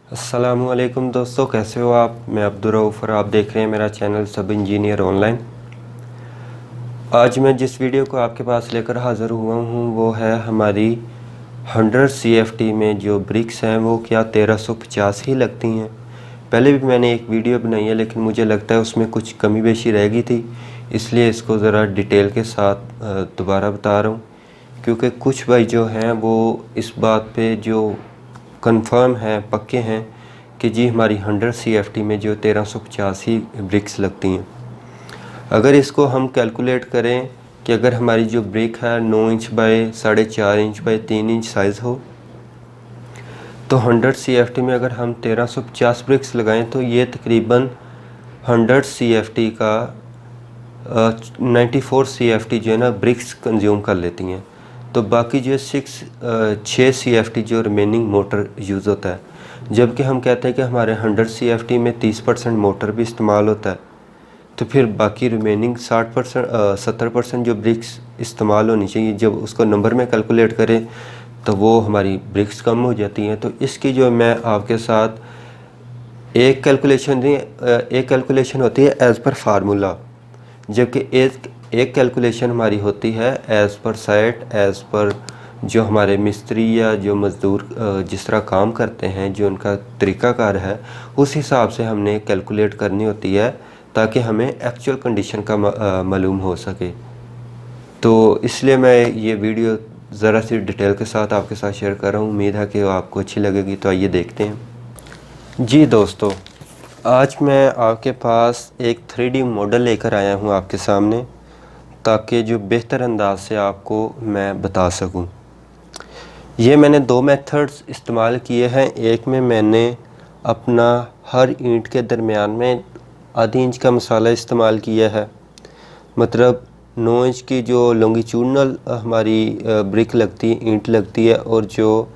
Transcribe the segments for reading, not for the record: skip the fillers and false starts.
अस्सलामुअलैकुम दोस्तों, कैसे हो आप। मैं अब्दुर्रऊफ़ और आप देख रहे हैं मेरा चैनल सब इंजीनियर ऑनलाइन। आज मैं जिस वीडियो को आपके पास लेकर हाज़िर हुआ हूँ वो है हमारी 100 CFT में जो ब्रिक्स हैं वो क्या 1350 ही लगती हैं। पहले भी मैंने एक वीडियो बनाई है लेकिन मुझे लगता है उसमें कुछ कमी बेशी रह गई थी, इसलिए इसको ज़रा डिटेल के साथ दोबारा बता रहा हूँ, क्योंकि कुछ भाई जो हैं वो इस बात पे जो कंफर्म हैं, पक्के हैं कि जी हमारी 100 CFT में जो 1350 ही ब्रिक्स लगती हैं। अगर इसको हम कैलकुलेट करें कि अगर हमारी जो ब्रिक है 9 inch by 4.5 inch by 3 inch size हो, तो 100 CFT में अगर हम 1350 ब्रिक्स लगाएं तो ये तकरीबन 100 CFT का 94 CFT जो है ना ब्रिक्स कंज्यूम कर लेती हैं। तो बाकी जो 6 CFT जो रिमेनिंग मोटर यूज़ होता है, जबकि हम कहते हैं कि हमारे 100 CFT में 30% मोटर भी इस्तेमाल होता है, तो फिर बाकी रिमेनिंग 70% जो ब्रिक्स इस्तेमाल होनी चाहिए, जब उसको नंबर में कैलकुलेट करें तो वो हमारी ब्रिक्स कम हो जाती हैं। तो इसकी जो मैं आपके साथ एक कैलकुलेशन होती है एज़ पर फार्मूला, जबकि एक कैलकुलेशन हमारी होती है as per site, as per जो हमारे मिस्त्री या जो मज़दूर जिस तरह काम करते हैं, जो उनका तरीक़ाकार है, उस हिसाब से हमने कैलकुलेट करनी होती है ताकि हमें एक्चुअल कंडीशन का मालूम हो सके। तो इसलिए मैं ये वीडियो ज़रा सी डिटेल के साथ आपके साथ शेयर कर रहा हूँ। उम्मीद है कि वो आपको अच्छी लगेगी। तो आइए देखते हैं। जी दोस्तों, आज मैं आपके पास एक 3D मॉडल लेकर आया हूँ आपके सामने, ताकि जो बेहतर अंदाज से आपको मैं बता सकूँ। ये मैंने दो मेथड्स इस्तेमाल किए हैं। एक में मैंने अपना हर ईंट के दरमियान में आधी इंच का मसाला इस्तेमाल किया है, मतलब 9 इंच की जो लॉन्गिट्यूडनल हमारी ब्रिक लगती है, ईंट लगती है, और जो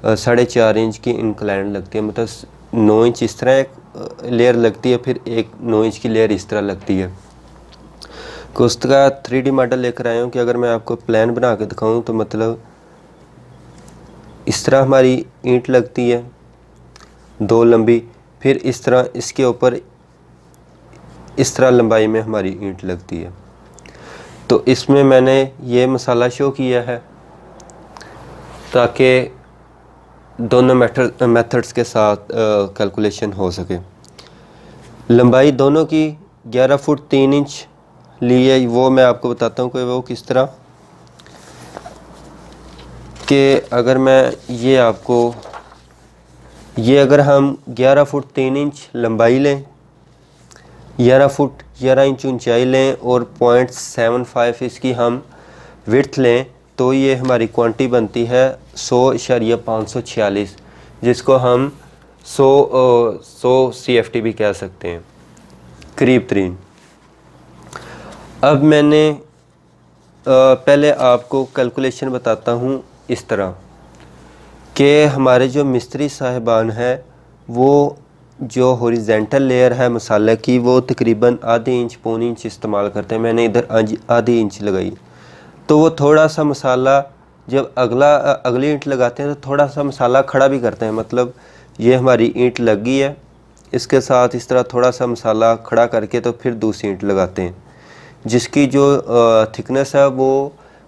4.5 इंच की इंक्लाइन लगती है, मतलब 9 इंच इस तरह एक लेयर लगती है, फिर एक 9 इंच की लेयर इस तरह लगती है। तो उसका 3D मॉडल लेकर आया हूँ कि अगर मैं आपको प्लान बना के दिखाऊँ तो मतलब इस तरह हमारी ईंट लगती है दो लंबी, फिर इस तरह इसके ऊपर इस तरह लंबाई में हमारी ईंट लगती है। तो इसमें मैंने ये मसाला शो किया है ताकि दोनों मेथड्स के साथ कैलकुलेशन हो सके। लंबाई दोनों की 11 फुट 3 इंच ली है। वो मैं आपको बताता हूँ कि वो किस तरह कि अगर मैं ये अगर हम 11 फुट 3 इंच लंबाई लें, 11 फुट 11 इंच ऊंचाई लें और 0.75 इसकी हम विड्थ लें, तो ये हमारी क्वांटिटी बनती है 100.546, जिसको हम 100 CFT भी कह सकते हैं, करीब तरीन। अब मैंने पहले आपको कैलकुलेशन बताता हूँ इस तरह कि हमारे जो मिस्त्री साहिबान हैं वो जो हॉरिजेंटल लेयर है मसाले की वो तकरीबन आधी इंच पौनी इंच इस्तेमाल करते हैं। मैंने इधर आधी इंच लगाई, तो वो थोड़ा सा मसाला जब अगली ईंट लगाते हैं तो थोड़ा सा मसाला खड़ा भी करते हैं, मतलब ये हमारी ईंट लग गई है, इसके साथ इस तरह थोड़ा सा मसाला खड़ा करके तो फिर दूसरी ईंट लगाते हैं, जिसकी जो थिकनेस है वो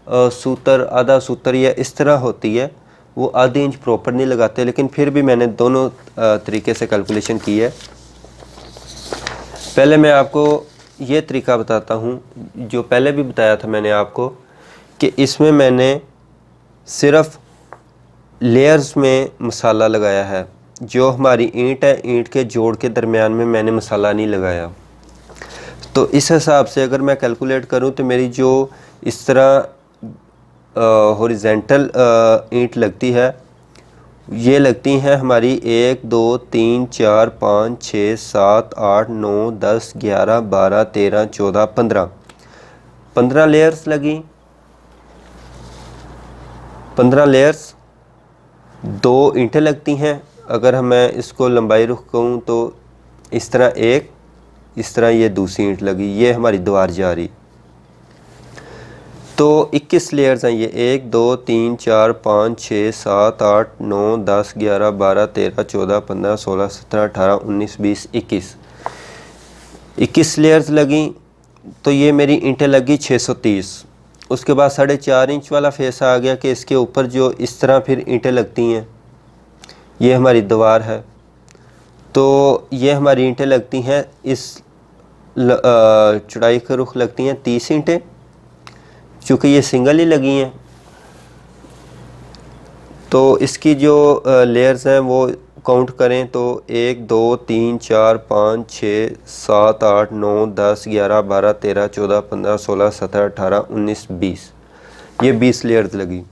आधा सूतर या इस तरह होती है। वो आधी इंच प्रॉपर नहीं लगाते, लेकिन फिर भी मैंने दोनों तरीके से कैलकुलेशन की है। पहले मैं आपको ये तरीका बताता हूँ जो पहले भी बताया था मैंने आपको, कि इसमें मैंने सिर्फ लेयर्स में मसाला लगाया है। जो हमारी ईंट है, ईंट के जोड़ के दरमियान में मैंने मसाला नहीं लगाया। तो इस हिसाब से अगर मैं कैलकुलेट करूं तो मेरी जो इस तरह हॉरिजेंटल ईंट लगती है, ये लगती हैं हमारी 1 2 3 4 5 6 7 8 9 10 11 12 13 14 15 लेयर्स लगी। 15 लेयर्स, दो ईंटें लगती हैं। अगर मैं इसको लंबाई रुख कहूँ तो इस तरह एक, इस तरह ये दूसरी ईंट लगी, ये हमारी दीवार जा रही। तो 21 लेयर्स हैं ये, 1 2 3 4 5 6 7 8 9 10 11 12 13 14 15 16 17 18 19 20 21 लेयर्स लगी। तो ये मेरी ईंटें लगी 630। उसके बाद 4.5 इंच वाला फेस आ गया कि इसके ऊपर जो इस तरह फिर ईंटें लगती हैं, ये हमारी दीवार है। तो ये हमारी ईंटें लगती हैं, इस चौड़ाई के रुख लगती हैं 30 ईंटें, चूँकि ये सिंगल ही लगी हैं। तो इसकी जो लेयर्स हैं वो काउंट करें तो 1 2 3 4 5 6 7 8 9 10 11 12 13 14 15 16 17 18 19 20, ये 20 लेयर्स लगी।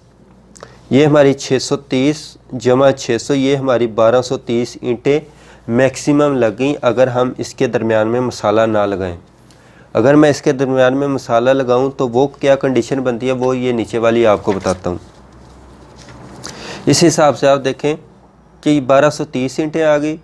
ये हमारी 630 जमा 600, ये हमारी 1230 ईंटें मैक्सिमम लगी अगर हम इसके दरमियान में मसाला ना लगाएं। अगर मैं इसके दरमियान में मसाला लगाऊं तो वो क्या कंडीशन बनती है, वो ये नीचे वाली आपको बताता हूं। इस हिसाब से आप देखें कि 1230 ईंटें आ गई।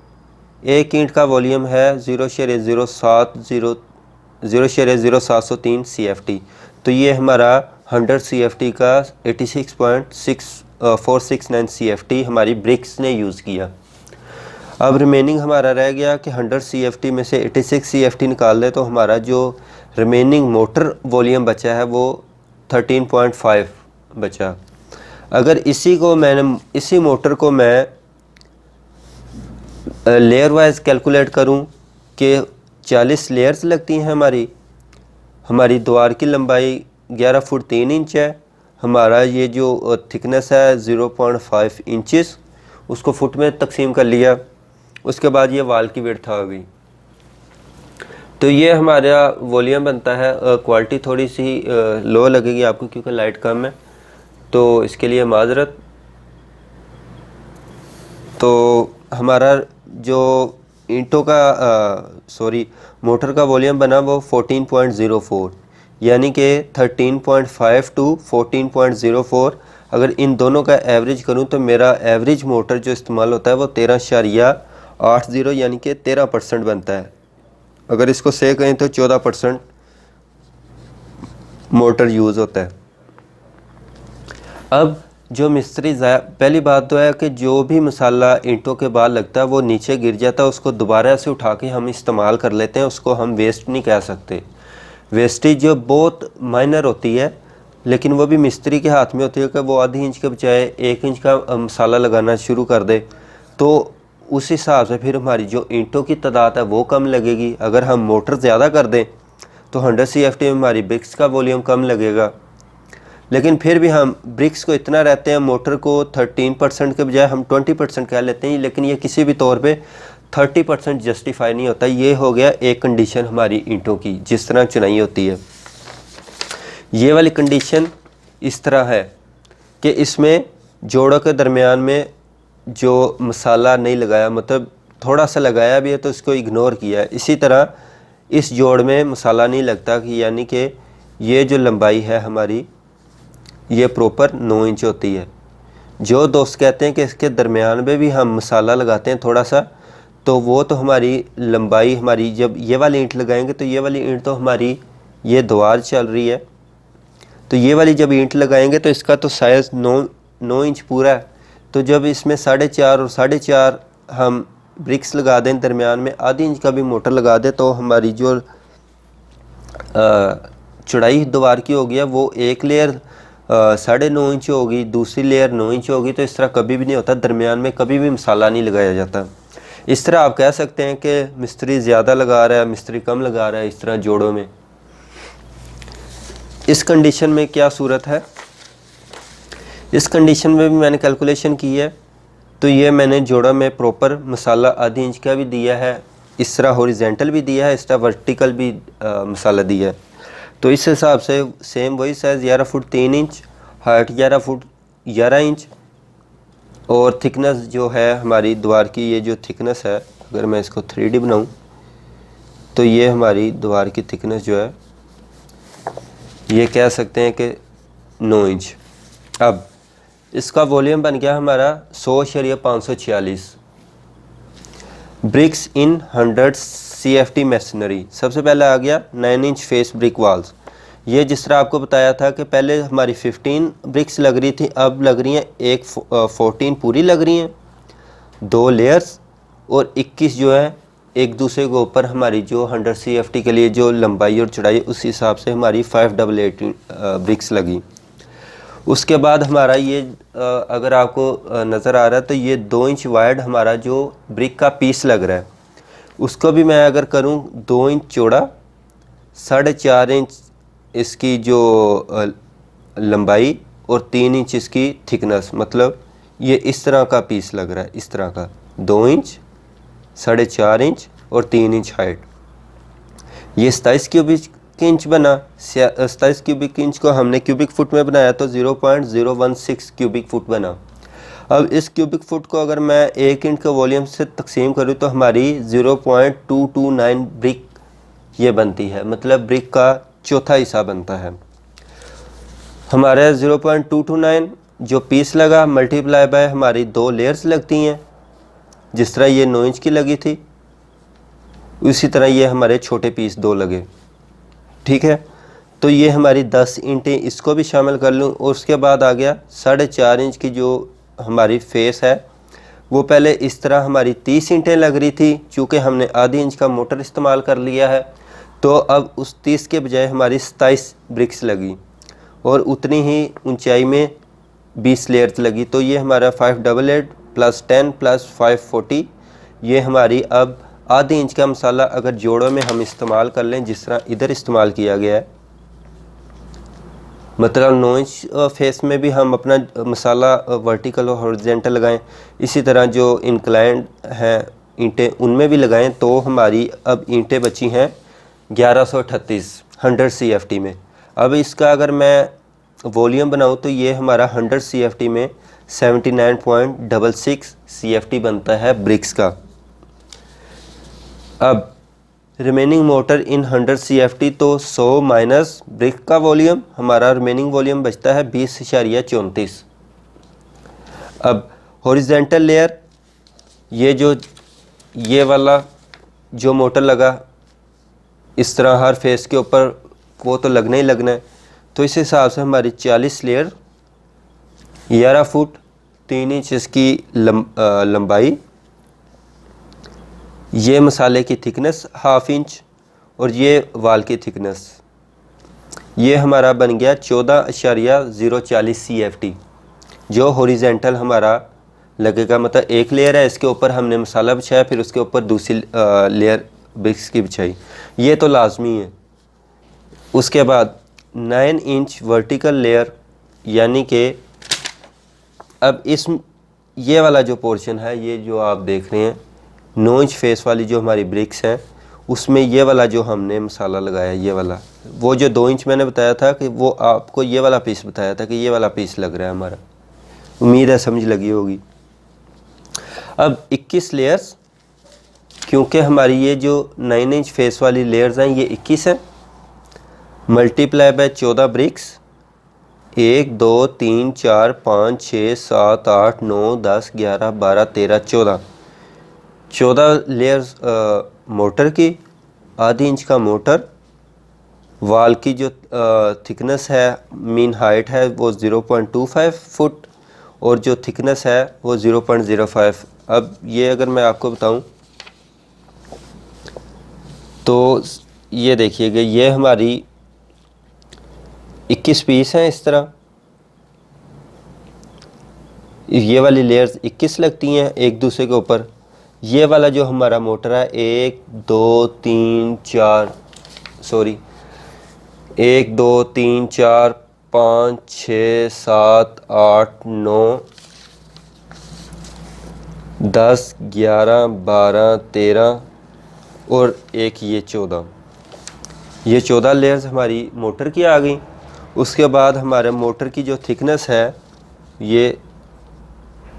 एक ईंट का वॉल्यूम है 0.0703 CFT। तो ये हमारा 100 CFT का 86.469 CFT हमारी ब्रिक्स ने यूज़ किया। अब रिमेनिंग हमारा रह गया कि 100 CFT में से 86 CFT निकाल दे तो हमारा जो रिमेनिंग मोटर वॉल्यूम बचा है वो 13.5 बचा। अगर इसी मोटर को मैं लेयर वाइज कैलकुलेट करूं कि 40 लेयर्स लगती हैं हमारी द्वार की लंबाई 11 फुट 3 इंच है, हमारा ये जो थिकनेस है 0.5 इंचेस, उसको फुट में तकसीम कर लिया। उसके बाद ये वाल की विड्थ आ गई। तो ये हमारा वॉल्यूम बनता है। क्वालिटी थोड़ी सी लो लगेगी आपको क्योंकि लाइट कम है, तो इसके लिए माजरत। तो हमारा जो ईंटों का मोटर का वॉल्यूम बना वो 14.04, यानी कि 13.5 टू 14.04। अगर इन दोनों का एवरेज करूं तो मेरा एवरेज मोटर जो इस्तेमाल होता है वो 13.80 यानी कि 13% बनता है। अगर इसको से कहें तो 14% मोटर यूज़ होता है। अब जो मिस्त्री पहली बात तो है कि जो भी मसाला ईंटों के बाद लगता है वो नीचे गिर जाता है, उसको दोबारा से उठा के हम इस्तेमाल कर लेते हैं, उसको हम वेस्ट नहीं कह सकते। वेस्टेज जो बहुत माइनर होती है, लेकिन वो भी मिस्त्री के हाथ में होती है कि वो आधी इंच के बजाय 1 इंच का मसाला लगाना शुरू कर दे। तो उस हिसाब से फिर हमारी जो ईंटों की तादाद है वो कम लगेगी। अगर हम मोटर ज़्यादा कर दें तो 100 CFT में हमारी ब्रिक्स का वॉल्यूम कम लगेगा। लेकिन फिर भी हम ब्रिक्स को इतना रहते हैं, मोटर को 13% के बजाय हम 20% कह लेते हैं, लेकिन ये किसी भी तौर पे 30% जस्टिफाई नहीं होता। ये हो गया एक कंडीशन हमारी ईंटों की, जिस तरह चुनाई होती है। ये वाली कंडीशन इस तरह है कि इसमें जोड़ों के दरमियान में जो मसाला नहीं लगाया, मतलब थोड़ा सा लगाया भी है तो इसको इग्नोर किया है। इसी तरह इस जोड़ में मसाला नहीं लगता, कि यानी कि ये जो लंबाई है हमारी ये प्रॉपर 9 इंच होती है। जो दोस्त कहते हैं कि इसके दरमियान में भी हम मसाला लगाते हैं थोड़ा सा, तो वो तो हमारी लंबाई हमारी जब ये वाली ईंट लगाएंगे तो ये वाली ईंट तो हमारी ये दीवार चल रही है, तो ये वाली जब ईंट लगाएंगे तो इसका तो साइज़ 9 इंच पूरा है। तो जब इसमें 4.5 और 4.5 हम ब्रिक्स लगा दें, दरमियान में आधी इंच का भी मोटर लगा दें, तो हमारी जो चौड़ाई दीवार की होगी वो एक लेयर 9.5 इंच होगी, दूसरी लेयर 9 इंच होगी। तो इस तरह कभी भी नहीं होता, दरमियान में कभी भी मसाला नहीं लगाया जाता। इस तरह आप कह सकते हैं कि मिस्त्री ज़्यादा लगा रहा है, मिस्त्री कम लगा रहा है, इस तरह जोड़ों में। इस कंडीशन में क्या सूरत है, इस कंडीशन में भी मैंने कैलकुलेशन की है। तो ये मैंने जोड़ा में प्रॉपर मसाला आधी इंच का भी दिया है, इस तरह हॉरिजेंटल भी दिया है, इस तरह वर्टिकल भी मसाला दिया है। तो इस हिसाब से सेम वही size 11 foot 3 inch, height 11 foot 11 inch, और थिकनेस जो है हमारी दीवार की, ये जो थिकनेस है, अगर मैं इसको 3D बनाऊं तो ये हमारी दीवार की थिकनेस जो है ये कह सकते हैं कि 9 इंच। अब इसका वॉल्यूम बन गया हमारा 100.546 ब्रिक्स इन 100 CFT मशीनरी। सबसे पहले आ गया 9 इंच फेस ब्रिक वाल्स, ये जिस तरह आपको बताया था कि पहले हमारी 15 ब्रिक्स लग रही थी, अब लग रही हैं 14 पूरी लग रही हैं, 2 लेयर्स, और 21 जो है एक दूसरे के ऊपर हमारी जो 100 CFT के लिए जो लंबाई और चौड़ाई उस हिसाब से हमारी 5888 ब्रिक्स लगी। उसके बाद हमारा ये अगर आपको नज़र आ रहा है तो ये 2 इंच वाइड हमारा जो ब्रिक का पीस लग रहा है, उसको भी मैं अगर करूं 2 इंच चौड़ा, 4.5 इंच इसकी जो लंबाई और 3 इंच इसकी थिकनेस, मतलब ये इस तरह का पीस लग रहा है, इस तरह का 2 इंच, 4.5 इंच और 3 इंच हाइट। ये 27 क्यूबिक इंच बना। 27 क्यूबिक इंच को हमने क्यूबिक फुट में बनाया तो 0.016 क्यूबिक फुट बना। अब इस क्यूबिक फुट को अगर मैं 1 इंच के वॉल्यूम से तकसीम करूँ तो हमारी 0.229 ब्रिक ये बनती है, मतलब ब्रिक का चौथा हिस्सा बनता है। हमारे 0.229 जो पीस लगा मल्टीप्लाई बाय हमारी 2 लेयर्स लगती हैं, जिस तरह ये 9 इंच की लगी थी उसी तरह ये हमारे छोटे पीस 2 लगे। ठीक है, तो ये हमारी 10 ईंटें इसको भी शामिल कर लूँ। और उसके बाद आ गया 4.5 इंच की जो हमारी फेस है, वो पहले इस तरह हमारी 30 ईंटें लग रही थी, चूँकि हमने आधी इंच का मोटर इस्तेमाल कर लिया है तो अब उस 30 के बजाय हमारी 27 ब्रिक्स लगी और उतनी ही ऊंचाई में 20 लेयर्स लगी। तो ये हमारा 588 + 10 + 540, ये हमारी अब आधी इंच का मसाला अगर जोड़ों में हम इस्तेमाल कर लें जिस तरह इधर इस्तेमाल किया गया है, मतलब 9 इंच फेस में भी हम अपना मसाला वर्टिकल और हॉरिजॉन्टल लगाएं, इसी तरह जो इंक्लाइंड हैं ईंटें उनमें भी लगाएं, तो हमारी अब ईंटें बची हैं 1138 100 CFT में। अब इसका अगर मैं वॉल्यूम बनाऊं तो ये हमारा 100 CFT में 79.66 CFT बनता है ब्रिक्स का। अब रिमेनिंग मोटर इन 100 CFT तो 100 माइनस ब्रिक का वॉल्यूम, हमारा रिमेनिंग वॉल्यूम बचता है 20.34। अब हॉरिजॉन्टल लेयर, ये वाला जो मोटर लगा इस तरह हर फेस के ऊपर, वो तो लगना ही लगना है, तो इस हिसाब से हमारी 40 लेयर, 11 फुट 3 इंच इसकी लंबाई, ये मसाले की थिकनेस 1/2 इंच और ये वाल की थिकनेस, ये हमारा बन गया 14.040 CFT जो हॉरिजॉन्टल हमारा लगेगा। मतलब एक लेयर है, इसके ऊपर हमने मसाला बिछाया, फिर उसके ऊपर दूसरी लेयर ब्रिक्स की बिछाई, ये तो लाजमी है। उसके बाद 9 इंच वर्टिकल लेयर, यानी कि अब ये वाला जो पोर्शन है, ये जो आप देख रहे हैं 9 इंच फेस वाली जो हमारी ब्रिक्स हैं, उसमें ये वाला जो हमने मसाला लगाया, ये वाला, वो जो 2 इंच मैंने बताया था कि वो आपको ये वाला पीस बताया था कि ये वाला पीस लग रहा है हमारा, उम्मीद है समझ लगी होगी। अब 21 लेयर्स, क्योंकि हमारी ये जो 9 इंच फेस वाली लेयर्स हैं ये 21 हैं, multiply by 14 BRICS, 1 2 3 4 5 6 7 8 9 10 11 12 13 14 layers motor की, आधी इंच का मोटर, वाल की जो थिकनेस है, मीन हाइट है वो 0.25 फुट और जो थिकनेस है वो 0.05। अब ये अगर मैं आपको बताऊं तो ये देखिएगा, ये हमारी 21 पीस हैं इस तरह, ये वाली लेयर्स 21 लगती हैं एक दूसरे के ऊपर। ये वाला जो हमारा मोटर है 1 2 3 4 5 6 7 8 9 10 11 12 13 और एक ये 14, ये 14 लेयर्स हमारी मोटर की आ गई। उसके बाद हमारे मोटर की जो थिकनेस है ये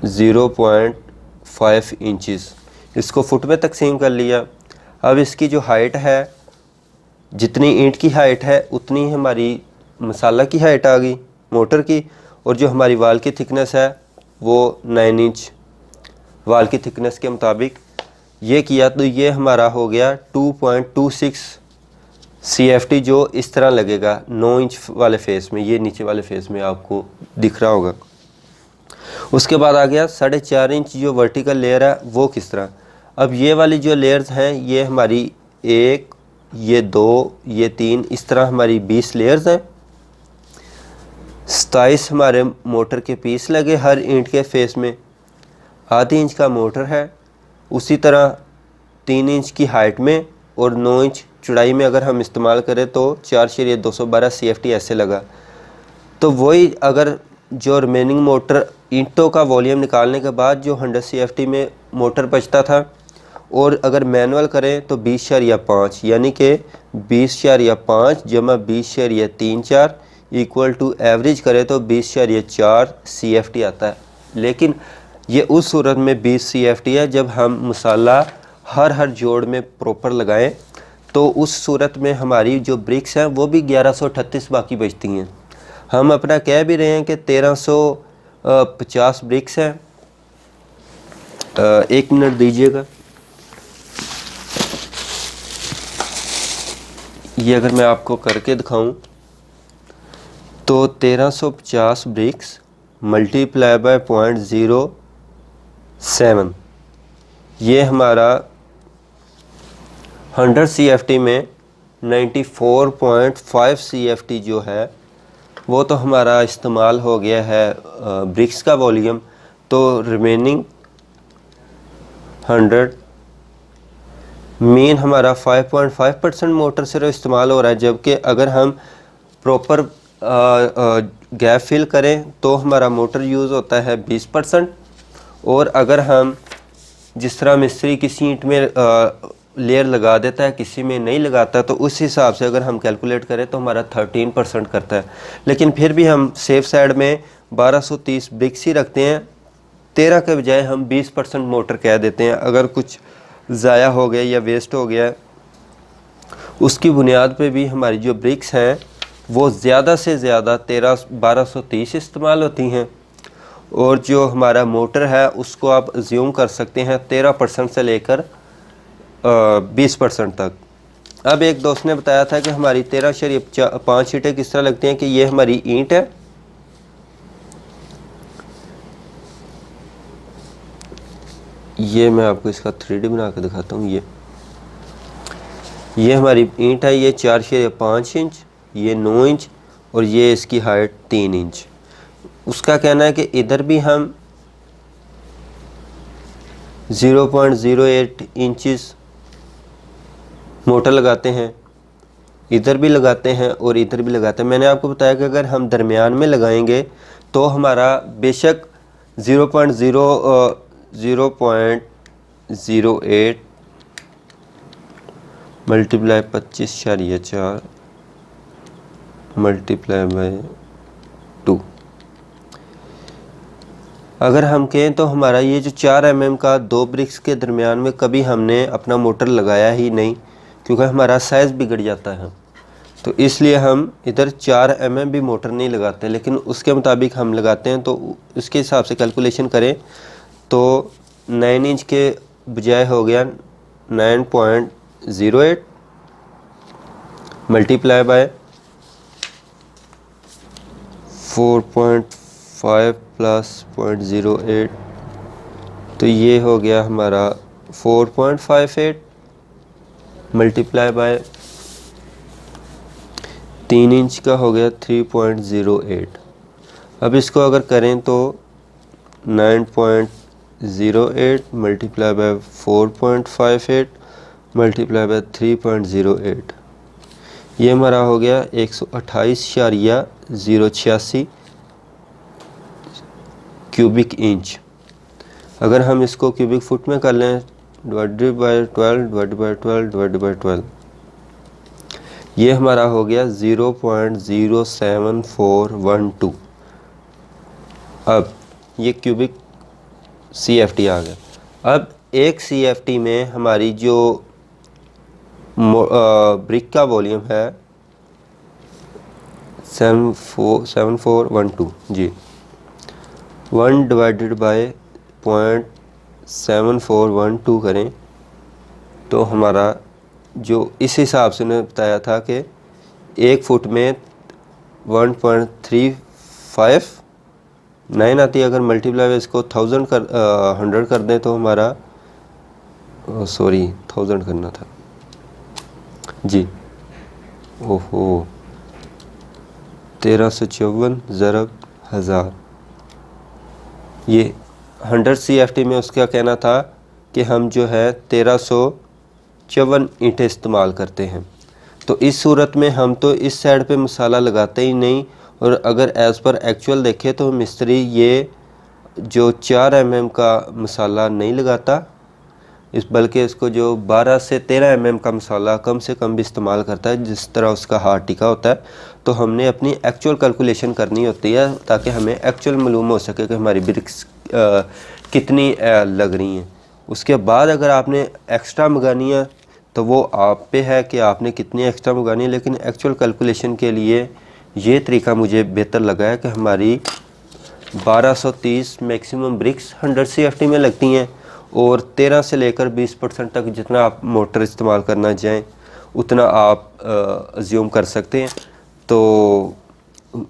0.5 इंचेस, इसको फुट में तकसीम कर लिया। अब इसकी जो हाइट है, जितनी ईंट की हाइट है उतनी हमारी मसाला की हाइट आ गई मोटर की, और जो हमारी वाल की थिकनेस है वो 9 इंच वाल की थिकनेस के मुताबिक ये किया, तो ये हमारा हो गया 2.26 CFT जो इस तरह लगेगा 9 इंच वाले फेस में, ये नीचे वाले फेस में आपको दिख रहा होगा। उसके बाद आ गया 4.5 इंच जो वर्टिकल लेयर है वो किस तरह। अब ये वाली जो लेयर्स हैं ये हमारी 1, ये 2, ये 3, इस तरह हमारी 20 लेयर्स हैं। 27 हमारे मोटर के पीस लगे हर ईंट के फेस में, आधी इंच का मोटर है। उसी तरह 3 इंच की हाइट में और 9 इंच चौड़ाई में अगर हम इस्तेमाल करें तो 4.212 CFT ऐसे लगा। तो वही अगर जो रिमेनिंग मोटर ईंटों का वॉल्यूम निकालने के बाद जो 100 CFT में मोटर बचता था, और अगर मैनुअल करें तो 20.5 यानी कि 20.5 जमा 20.34 इक्वल टू एवरेज करें तो 20.4 CFT आता है। लेकिन ये उस सूरत में 20 CFT है जब हम मसाला हर जोड़ में प्रॉपर लगाएं, तो उस सूरत में हमारी जो ब्रिक्स हैं वो भी 1138 बाकी बचती हैं। हम अपना कह भी रहे हैं कि 1350 ब्रिक्स हैं। 1 मिनट दीजिएगा। ये अगर मैं आपको करके दिखाऊं तो 1350 ब्रिक्स मल्टीप्लाई बाय 0.07, ये हमारा 100 CFT में 94.5 CFT जो है वो तो हमारा इस्तेमाल हो गया है ब्रिक्स का वॉल्यूम। तो रिमेनिंग 100 मेन हमारा 5.5% मोटर सिर्फ इस्तेमाल हो रहा है, जबकि अगर हम प्रॉपर गैप फिल करें तो हमारा मोटर यूज़ होता है 20%। और अगर हम जिस तरह मिस्त्री किसी ईंट में लेयर लगा देता है किसी में नहीं लगाता, तो उस हिसाब से अगर हम कैलकुलेट करें तो हमारा 13% करता है। लेकिन फिर भी हम सेफ साइड में 1230 ब्रिक्स ही रखते हैं, 13 के बजाय हम 20% मोटर कह देते हैं। अगर कुछ ज़ाया हो गया या वेस्ट हो गया, उसकी बुनियाद पे भी हमारी जो ब्रिक्स हैं वो ज़्यादा से ज़्यादा 1230 इस्तेमाल होती हैं। और जो हमारा मोटर है उसको आप अज्यूम कर सकते हैं 13% से लेकर 20% तक। अब एक दोस्त ने बताया था कि हमारी 13.5 ईंटें किस तरह लगती हैं, कि ये हमारी ईंट है, ये मैं आपको इसका 3D बना के दिखाता हूँ। ये हमारी ईंट है, ये 4.5 इंच, ये 9 इंच और ये इसकी हाइट 3 इंच। उसका कहना है कि इधर भी हम 0.08 इंचेस मोटर लगाते हैं, इधर भी लगाते हैं और इधर भी लगाते हैं। मैंने आपको बताया कि अगर हम दरमियान में लगाएंगे तो हमारा बेशक 0.08 मल्टीप्लाई 25.4 मल्टीप्लाई बाय 2, अगर हम कहें तो हमारा ये जो 4 mm का 2 ब्रिक्स के दरमियान में कभी हमने अपना मोटर लगाया ही नहीं, क्योंकि हमारा साइज़ बिगड़ जाता है। तो इसलिए हम इधर 4 mm भी मोटर नहीं लगाते, लेकिन उसके मुताबिक हम लगाते हैं। तो उसके हिसाब से कैलकुलेशन करें तो 9 इंच के बजाय हो गया 9.08 मल्टीप्लाई बाय 4.5 प्लस 0.08, तो ये हो गया हमारा 4.58 मल्टीप्लाई बाय 3 इंच का हो गया 3.08। अब इसको अगर करें तो 9.08 मल्टीप्लाई बाय 4.58 मल्टीप्लाई बाय 3.08, ये हमारा हो गया 128.086 क्यूबिक इंच। अगर हम इसको क्यूबिक फुट में कर लें डिवाइडेड बाय 12, ये हमारा हो गया 0.07412। अब ये क्यूबिक CFT आ गया। अब एक CFT में हमारी जो ब्रिक का वॉल्यूम है 7412 जी, 1 डिवाइडेड बाय 0.7412 करें तो हमारा जो इस हिसाब से उन्होंने बताया था कि 1 फुट में 1.359 आती है। अगर मल्टीप्लाई इसको 100 कर दें तो हमारा सॉरी 1000 करना था जी, ओहो 1354 ज़रब 1000, ये 100 CFT में उसका कहना था कि हम जो है 1354 ईंटें इस्तेमाल करते हैं। तो इस सूरत में हम तो इस साइड पे मसाला लगाते ही नहीं, और अगर एज़ पर एक्चुअल देखें तो मिस्त्री ये जो 4 mm का मसाला नहीं लगाता, बल्कि इसको जो 12 से 13 mm का मसाला कम से कम भी इस्तेमाल करता है, जिस तरह उसका हाथ टिका होता है। तो हमने अपनी एक्चुअल कैलकुलेशन करनी होती है ताकि हमें एक्चुअल मालूम हो सके कि हमारी ब्रिक्स कितनी लग रही हैं। उसके बाद अगर आपने एक्स्ट्रा मंगानी है तो वो आप पे है कि आपने कितनी एक्स्ट्रा मंगानी है, लेकिन एक्चुअल कैलकुलेशन के लिए ये तरीका मुझे बेहतर लगा है कि हमारी 1230 मैक्सिमम ब्रिक्स 100 CFT में लगती हैं, और 13 से लेकर 20% तक जितना आप मोटर इस्तेमाल करना चाहें उतना आप अज्यूम कर सकते हैं। तो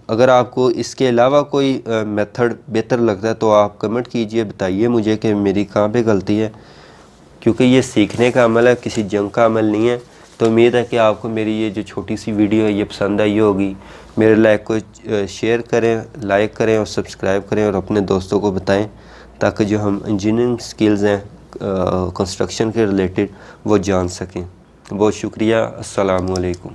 अगर आपको इसके अलावा कोई मेथड बेहतर लगता है तो आप कमेंट कीजिए, बताइए मुझे कि मेरी कहाँ पे गलती है, क्योंकि ये सीखने का अमल है, किसी जंग का अमल नहीं है। तो उम्मीद है कि आपको मेरी ये जो छोटी सी वीडियो है ये पसंद आई होगी। मेरे लाइक को शेयर करें, लाइक करें और सब्सक्राइब करें, और अपने दोस्तों को बताएं ताकि जो हम इंजीनियरिंग स्किल्स हैं कंस्ट्रक्शन के रिलेटेड वो जान सकें। बहुत शुक्रिया। अस्सलामु अलैकुम।